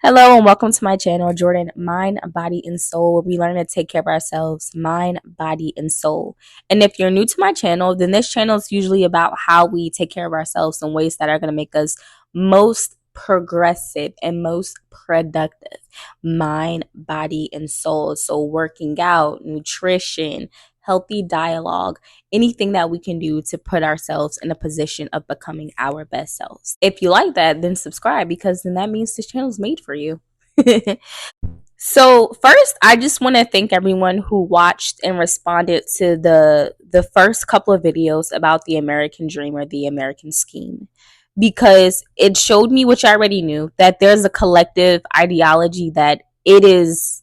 Hello and welcome to my channel, Jordan Mind, Body, and Soul, where we learn to take care of ourselves, mind, body, and soul. And if you're new to my channel, then this channel is usually about how we take care of ourselves in ways that are going to make us most progressive and most productive. Mind, body, and soul. So working out, nutrition, healthy dialogue, anything that we can do to put ourselves in a position of becoming our best selves. If you like that, then subscribe because then that means this channel is made for you. So first, I just want to thank everyone who watched and responded to the first couple of videos about the American dream or the American scheme, because it showed me, which I already knew, that there's a collective ideology that it is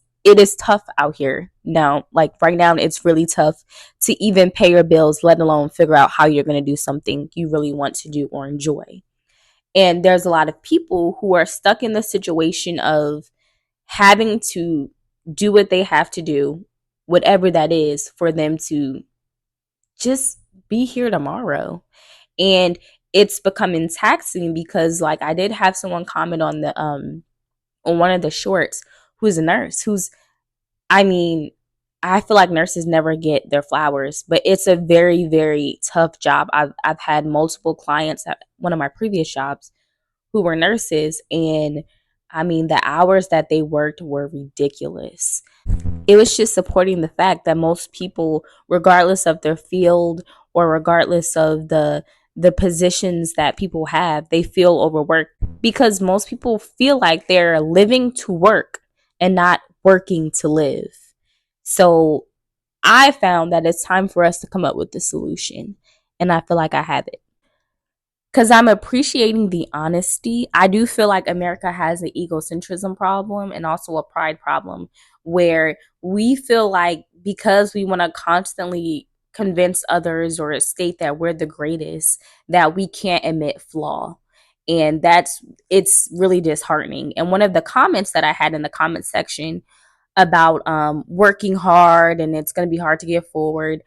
tough out here now. Like right now, it's really tough to even pay your bills, let alone figure out how you're going to do something you really want to do or enjoy. And there's a lot of people who are stuck in the situation of having to do what they have to do, whatever that is, for them to just be here tomorrow. And it's becoming taxing because, like, I did have someone comment on the on one of the shorts who's a nurse who's, I mean, I feel like nurses never get their flowers, but it's a very, very tough job. I've had multiple clients at one of my previous jobs who were nurses, and I mean, the hours that they worked were ridiculous. It was just supporting the fact that most people, regardless of their field or regardless of the positions that people have, they feel overworked because most people feel like they're living to work and not working to live. So I found that it's time for us to come up with the solution, and I feel like I have it because I'm appreciating the honesty. I do feel like America has an egocentrism problem and also a pride problem where we feel like because we want to constantly convince others or state that we're the greatest, that we can't admit flaw. And it's really disheartening. And one of the comments that I had in the comment section about working hard and it's going to be hard to get forward,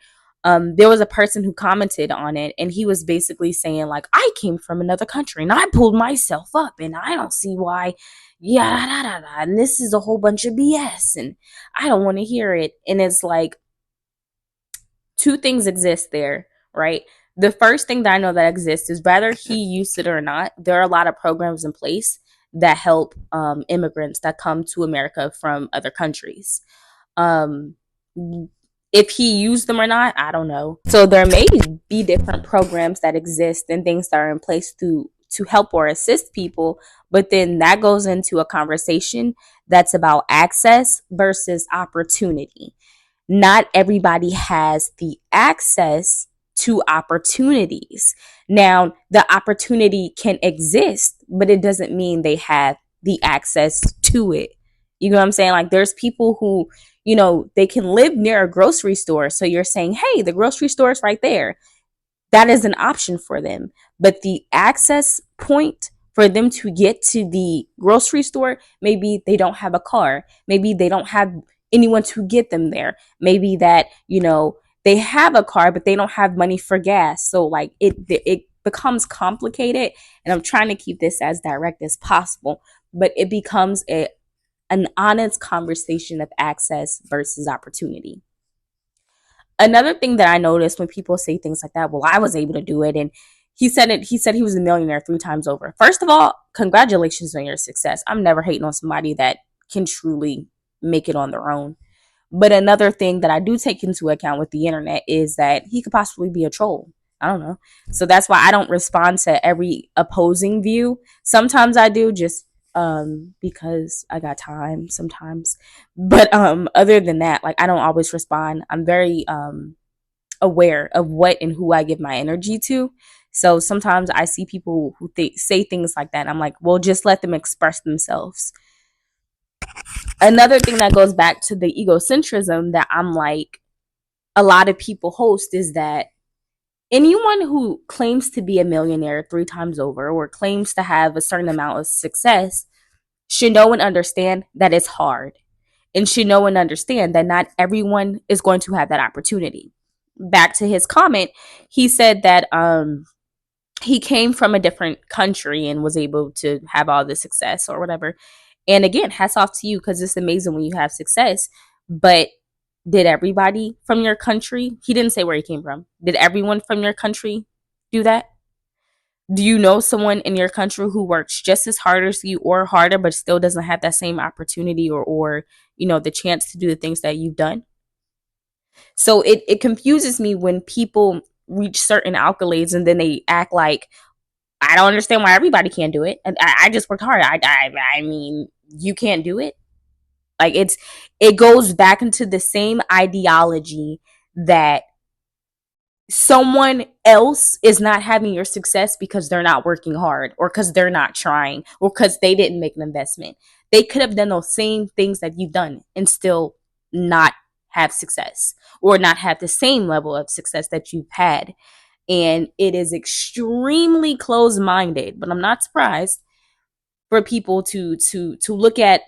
there was a person who commented on it, and he was basically saying, like, I came from another country and I pulled myself up and I don't see why, yeah, and this is a whole bunch of BS and I don't want to hear it. And it's like, two things exist there, right? The first thing that I know that exists is, whether he used it or not, there are a lot of programs in place that help immigrants that come to America from other countries. Um, if he used them or not, I don't know. So there may be different programs that exist and things that are in place to help or assist people, but then that goes into a conversation that's about access versus opportunity. Not everybody has the access to opportunities. Now, the opportunity can exist, but it doesn't mean they have the access to it. You know what I'm saying? Like, there's people who, they can live near a grocery store. So you're saying, hey, the grocery store is right there. That is an option for them. But the access point for them to get to the grocery store, maybe they don't have a car. Maybe they don't have anyone to get them there. Maybe that, they have a car, but they don't have money for gas. So like it becomes complicated. And I'm trying to keep this as direct as possible, but it becomes an honest conversation of access versus opportunity. Another thing that I noticed when people say things like that, well, I was able to do it, and he said he was a millionaire 3 times over. First of all, congratulations on your success. I'm never hating on somebody that can truly make it on their own. But another thing that I do take into account with the internet is that he could possibly be a troll. I don't know. So that's why I don't respond to every opposing view. Sometimes I do, just because I got time sometimes. But other than that, like, I don't always respond. I'm very aware of what and who I give my energy to. So sometimes I see people who say things like that, and I'm like, well, just let them express themselves. Another thing that goes back to the egocentrism that I'm like, a lot of people host is that anyone who claims to be a millionaire 3 times over or claims to have a certain amount of success should know and understand that it's hard, and should know and understand that not everyone is going to have that opportunity. Back to his comment, he said that he came from a different country and was able to have all the success or whatever. And again, hats off to you because it's amazing when you have success. But did everybody from your country? He didn't say where he came from. Did everyone from your country do that? Do you know someone in your country who works just as hard as you or harder, but still doesn't have that same opportunity or the chance to do the things that you've done? So it confuses me when people reach certain accolades and then they act like, I don't understand why everybody can't do it. And I just worked hard. I mean, you can't do it. Like it goes back into the same ideology that someone else is not having your success because they're not working hard or because they're not trying or because they didn't make an investment. They could have done those same things that you've done and still not have success or not have the same level of success that you've had. And it is extremely close-minded, but I'm not surprised for people to look at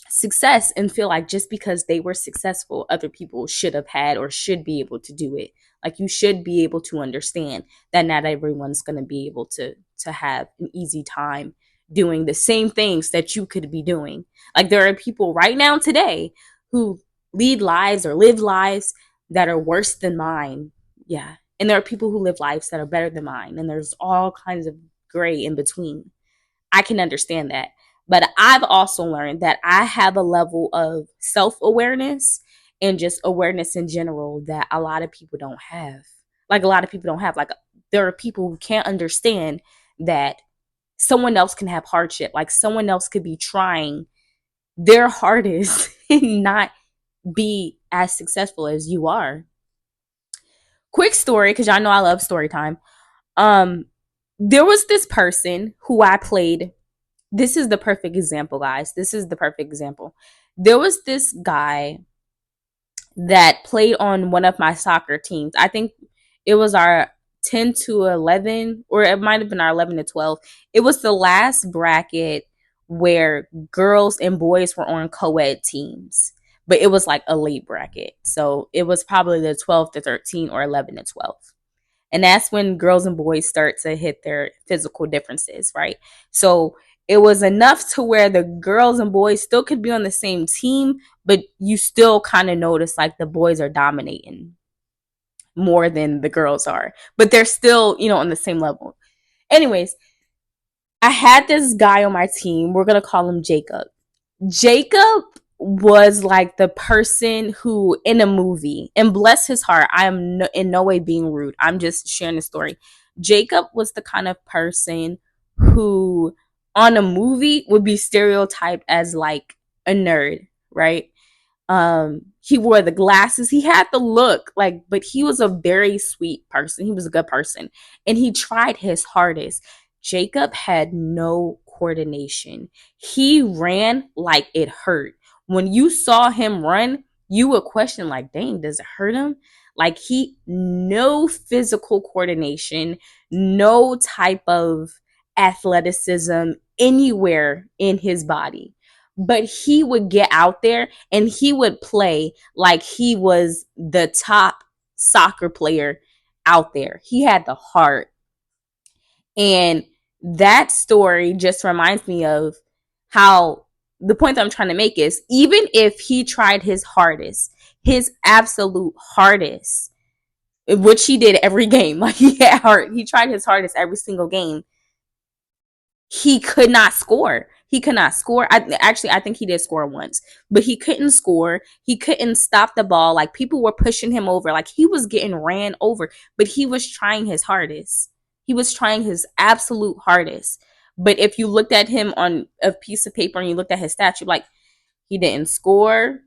success and feel like just because they were successful, other people should have had or should be able to do it. Like you should be able to understand that not everyone's going to be able to have an easy time doing the same things that you could be doing. Like there are people right now today who lead lives or live lives that are worse than mine. Yeah. And there are people who live lives that are better than mine. And there's all kinds of gray in between. I can understand that. But I've also learned that I have a level of self awareness and just awareness in general that a lot of people don't have. Like, a lot of people don't have. Like, there are people who can't understand that someone else can have hardship. Like, someone else could be trying their hardest and not be as successful as you are. Quick story, because y'all know I love story time. Um, there was this person who I played. This is the perfect example, guys. This is the perfect example. There was this guy that played on one of my soccer teams. I think it was our 10 to 11, or it might have been our 11 to 12. It was the last bracket where girls and boys were on co-ed teams, but it was like a late bracket. So it was probably the 12 to 13 or 11 to 12. And that's when girls and boys start to hit their physical differences, right? So it was enough to where the girls and boys still could be on the same team, but you still kind of notice like the boys are dominating more than the girls are, but they're still, on the same level. Anyways, I had this guy on my team. We're going to call him Jacob. Jacob was like the person who in a movie, and bless his heart, I am in no way being rude. I'm just sharing the story. Jacob was the kind of person who on a movie would be stereotyped as like a nerd, right? He wore the glasses, he had the look, like, but he was a very sweet person, he was a good person, and he tried his hardest. Jacob had no coordination. He ran like it hurt. When you saw him run, you would question like, dang, does it hurt him? Like, he no physical coordination, no type of athleticism anywhere in his body, but he would get out there and he would play like he was the top soccer player out there. He had the heart. And that story just reminds me of how the point that I'm trying to make is, even if he tried his hardest, his absolute hardest, which he did every game, like he had heart, he tried his hardest every single game, he could not score. He could not score. I think he did score once, but he couldn't score. He couldn't stop the ball. Like, people were pushing him over. Like, he was getting ran over, but he was trying his hardest. He was trying his absolute hardest. But if you looked at him on a piece of paper and you looked at his stats, you're like, he didn't score.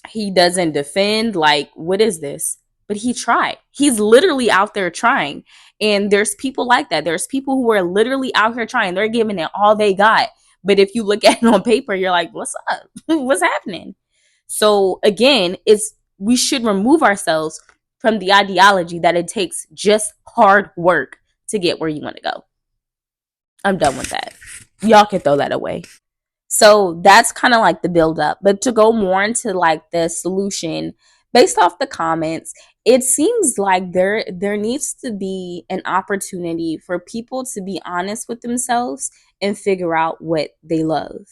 He doesn't defend. Like, what is this? But he tried. He's literally out there trying. And there's people like that. There's people who are literally out here trying. They're giving it all they got. But if you look at it on paper, you're like, what's up? What's happening? So again, we should remove ourselves from the ideology that it takes just hard work to get where you want to go. I'm done with that. Y'all can throw that away. So that's kind of like the build up. But to go more into like the solution based off the comments, it seems like there needs to be an opportunity for people to be honest with themselves and figure out what they love.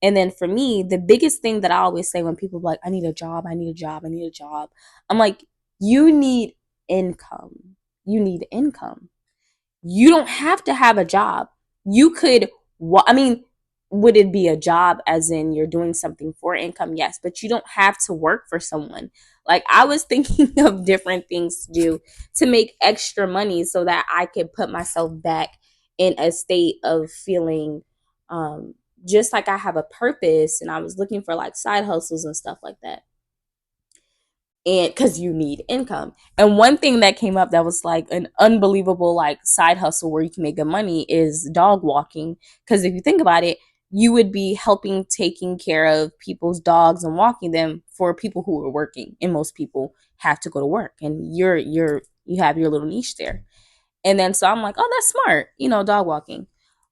And then for me, the biggest thing that I always say when people are like, I need a job, I need a job, I need a job, I'm like, you need income. You need income. You don't have to have a job. You could, I mean, would it be a job as in you're doing something for income? Yes, but you don't have to work for someone. Like I was thinking of different things to do to make extra money so that I could put myself back in a state of feeling um, just like I have a purpose. And I was looking for like side hustles and stuff like that, and because you need income. And one thing that came up that was like an unbelievable like side hustle where you can make good money is dog walking. Because if you think about it, you would be helping taking care of people's dogs and walking them for people who are working, and most people have to go to work, and you have your little niche there. And then so I'm like, oh, that's smart, dog walking.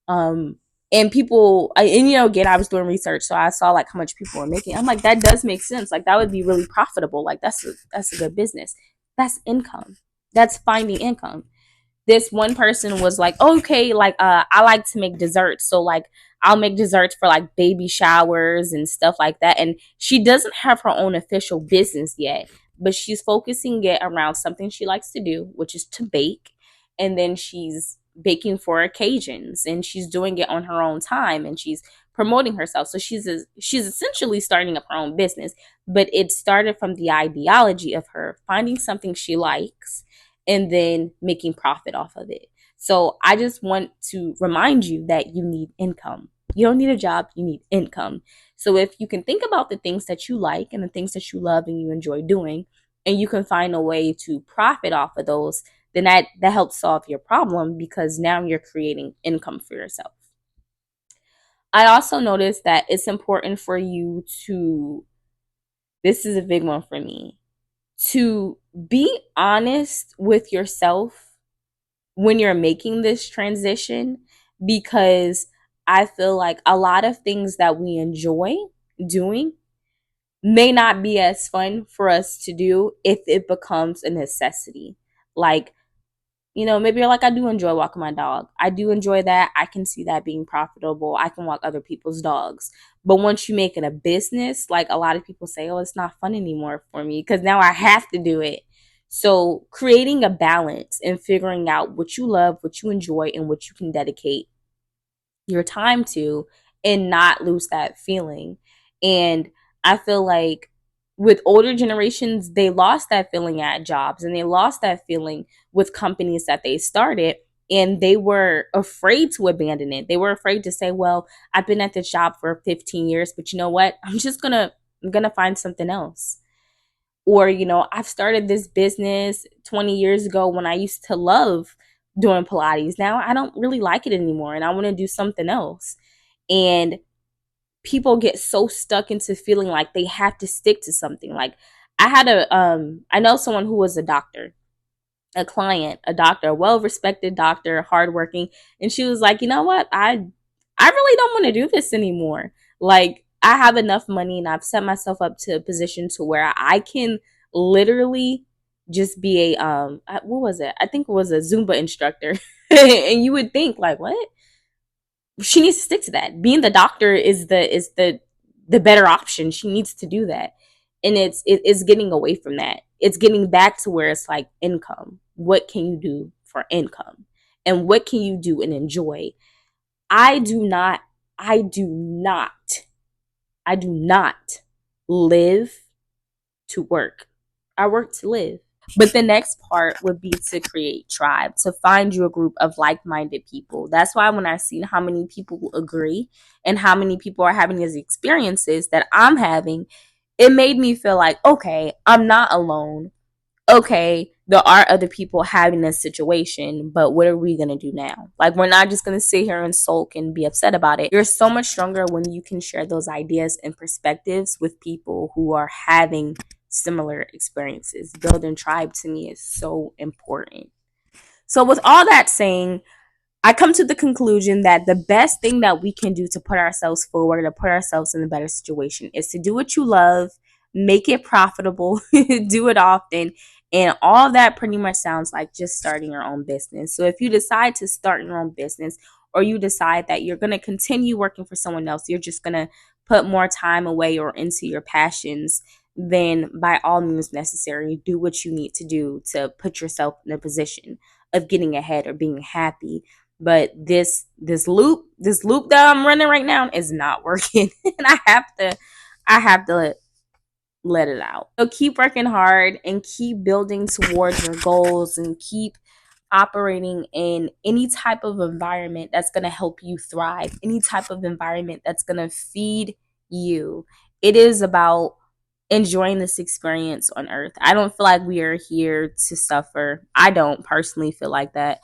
Um, and people, again, I was doing research, so I saw like how much people were making. I'm like, that does make sense. Like that would be really profitable. Like that's a good business. That's income. That's finding income. This one person was like, okay, like I like to make desserts, so like I'll make desserts for like baby showers and stuff like that. And she doesn't have her own official business yet, but she's focusing it around something she likes to do, which is to bake. And then she's baking for occasions, and she's doing it on her own time, and she's promoting herself. So she's essentially starting up her own business, but it started from the ideology of her finding something she likes and then making profit off of it. So I just want to remind you that you need income. You don't need a job, you need income. So if you can think about the things that you like and the things that you love and you enjoy doing, and you can find a way to profit off of those, then that helps solve your problem because now you're creating income for yourself. I also noticed that it's important for you to, this is a big one for me, to be honest with yourself when you're making this transition, because I feel like a lot of things that we enjoy doing may not be as fun for us to do if it becomes a necessity. Like, maybe you're like, I do enjoy walking my dog. I do enjoy that. I can see that being profitable. I can walk other people's dogs. But once you make it a business, like a lot of people say, oh, it's not fun anymore for me because now I have to do it. So creating a balance and figuring out what you love, what you enjoy, and what you can dedicate your time to and not lose that feeling. And I feel like with older generations, they lost that feeling at jobs, and they lost that feeling with companies that they started, and they were afraid to abandon it. They were afraid to say, well, I've been at this job for 15 years, but you know what? I'm going to find something else. Or, I've started this business 20 years ago when I used to love doing Pilates. Now I don't really like it anymore and I want to do something else. And people get so stuck into feeling like they have to stick to something. Like I know someone who was a doctor, a client, a doctor, a well-respected doctor, hardworking, and she was like, "You know what? I really don't want to do this anymore. Like I have enough money and I've set myself up to a position to where I can literally just be a what was it? I think it was a Zumba instructor." And you would think like, "What?" She needs to stick to that. Being the doctor is the better option. She needs to do that. And it's getting away from that. It's getting back to where it's like income. What can you do for income? And what can you do and enjoy? I do not I do not I do not live to work. I work to live. But the next part would be to create tribe, to find you a group of like-minded people. That's why when I see how many people agree and how many people are having these experiences that I'm having, it made me feel like, okay, I'm not alone. Okay, there are other people having this situation, but what are we going to do now? Like, we're not just going to sit here and sulk and be upset about it. You're so much stronger when you can share those ideas and perspectives with people who are having similar experiences. Building tribe to me is so important. So, with all that saying, I come to the conclusion that the best thing that we can do to put ourselves forward, to put ourselves in a better situation, is to do what you love, make it profitable, do it often. And all that pretty much sounds like just starting your own business. So if you decide to start your own business, or you decide that you're going to continue working for someone else, you're just going to put more time away or into your passions, then by all means necessary, do what you need to do to put yourself in a position of getting ahead or being happy. But this loop that I'm running right now is not working. And I have to let it out. So keep working hard and keep building towards your goals and keep operating in any type of environment that's going to help you thrive, any type of environment that's going to feed you. It is about enjoying this experience on earth. I don't feel like we are here to suffer. I don't personally feel like that.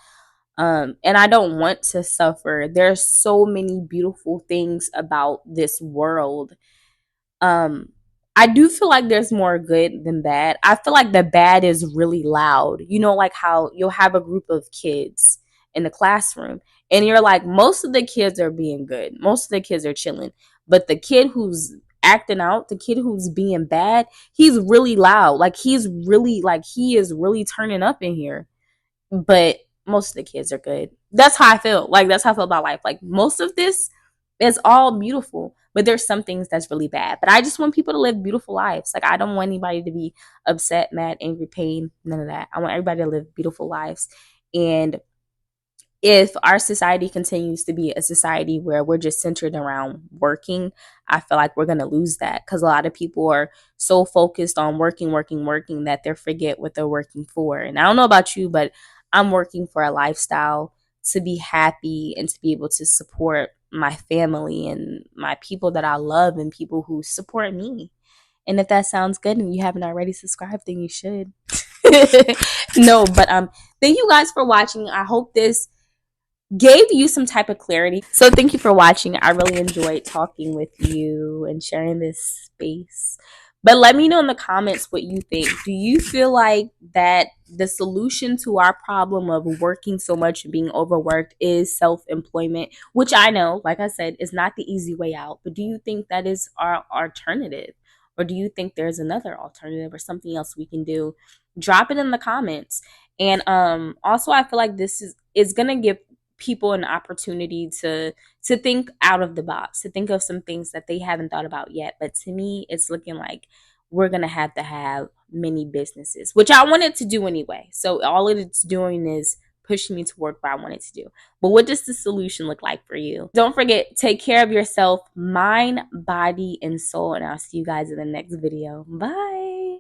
And I don't want to suffer. There's so many beautiful things about this world. um I do feel like there's more good than bad. I feel like the bad is really loud. You know, like how you'll have a group of kids in the classroom and you're like, most of the kids are being good. Most of the kids are chilling. But the kid who's acting out, the kid who's being bad, he's really loud. Like he is really turning up in here. But most of the kids are good. That's how I feel. Like that's how I feel about life. Like most of this is all beautiful, but there's some things that's really bad. But I just want people to live beautiful lives. Like I don't want anybody to be upset, mad, angry, pain, none of that. I want everybody to live beautiful lives. And if our society continues to be a society where we're just centered around working, I feel like we're going to lose that because a lot of people are so focused on working, working, working that they forget what they're working for. And I don't know about you, but I'm working for a lifestyle to be happy and to be able to support my family and my people that I love and people who support me. And if that sounds good and you haven't already subscribed, then you should. No, but thank you guys for watching. I hope this gave you some type of clarity. So thank you for watching. I really enjoyed talking with you and sharing this space. But let me know in the comments what you think. Do you feel like that the solution to our problem of working so much and being overworked is self-employment, which I know, like I said, is not the easy way out, but do you think that is our alternative? Or do you think there's another alternative or something else we can do? Drop it in the comments. And also I feel like this is gonna give people an opportunity to think out of the box, to think of some things that they haven't thought about yet. But to me, it's looking like we're gonna have to have many businesses, which I wanted to do anyway. So all it's doing is pushing me toward what I wanted to do. But what does the solution look like for you? Don't forget, take care of yourself, mind, body, and soul. And I'll see you guys in the next video. Bye.